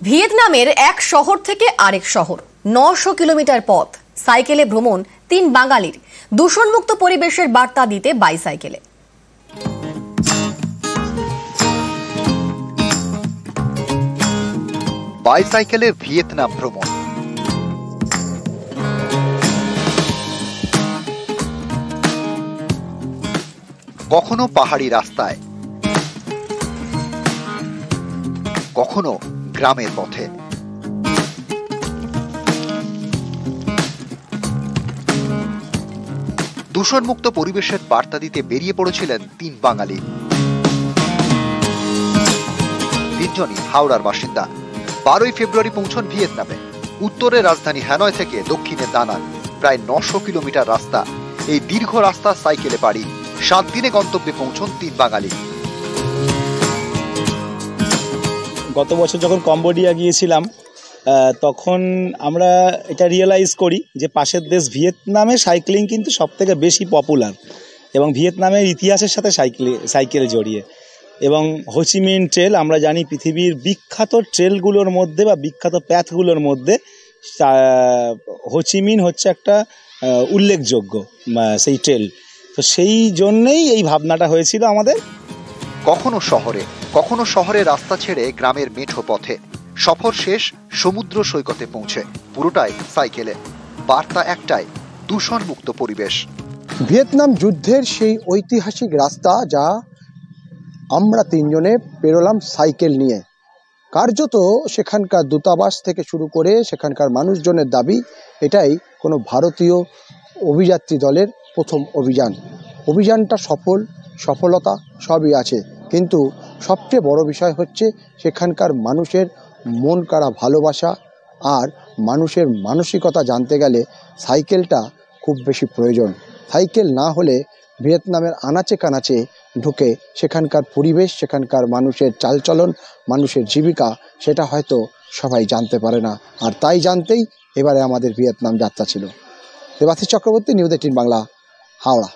ভিয়েতনামের এক শহর থেকে আরেক শহর ৯০০ কিলোমিটার পথ সাইকেলে ভ্রমণ তিন বাঙালির। দূষণমুক্ত পরিবেশের বার্তা দিতে বাইসাইকেলে। বাইসাইকেলে ভিয়েতনাম ভ্রমণ। কখনো পাহাড়ি রাস্তায়, কখনো গ্রামের পথে। দূষণমুক্ত পরিবেশের বার্তা দিতে বেরিয়ে পড়েছিলেন তিন বাঙালি। তিনজনই হাওড়ার বাসিন্দা। 12ই ফেব্রুয়ারি পৌঁছন ভিয়েতনামে। উত্তরের রাজধানী হ্যানয় থেকে দক্ষিণে দানাং, প্রায় ৯০০ কিলোমিটার রাস্তা। এই দীর্ঘ রাস্তা সাইকেলে পাড়ি। 7 দিনে গন্তব্যে পৌঁছন তিন বাঙালি। গত বছর যখন কম্বোডিয়া গিয়েছিলাম তখন আমরা এটা রিয়েলাইজ করি যে পাশের দেশ ভিয়েতনামে সাইক্লিং কিন্তু সব থেকে বেশি পপুলার, এবং ভিয়েতনামের ইতিহাসের সাথে সাইকেল জড়িয়ে। এবং হোচিমিন ট্রেল আমরা জানি পৃথিবীর বিখ্যাত ট্রেলগুলোর মধ্যে বা বিখ্যাত প্যাথগুলোর মধ্যে হোচিমিন হচ্ছে একটা উল্লেখযোগ্য সেই ট্রেল। তো সেই জন্যেই এই ভাবনাটা হয়েছিল আমাদের। কখনো শহরে রাস্তা ছেড়ে গ্রামের মেঠো পথে। সফর শেষ সমুদ্র সৈকতে পৌঁছে। পুরোটাই সাইকেলে। বার্তা একটাই, দূষণমুক্ত পরিবেশ। ভিয়েতনাম যুদ্ধের সেই ঐতিহাসিক রাস্তা যা আমরা তিনজনে পেরোলাম সাইকেল নিয়ে। কার্যত সেখানকার দূতাবাস থেকে শুরু করে সেখানকার মানুষজনের দাবি এটাই কোনো ভারতীয় অভিযাত্রী দলের প্রথম অভিযান। অভিযানটা সফলতা সবই আছে, কিন্তু সবচেয়ে বড় বিষয় হচ্ছে সেখানকার মানুষের মন কাড়া ভালোবাসা। আর মানুষের মানসিকতা জানতে গেলে সাইকেলটা খুব বেশি প্রয়োজন। সাইকেল না হলে ভিয়েতনামের আনাচে কানাচে ঢুকে সেখানকার পরিবেশ, সেখানকার মানুষের চালচলন, মানুষের জীবিকা, সেটা হয়তো সবাই জানতে পারে না। আর তাই জানতেই এবারে আমাদের ভিয়েতনাম যাত্রা ছিল। দেবাশিস চক্রবর্তী, নিউজ 18 বাংলা, হাওড়া।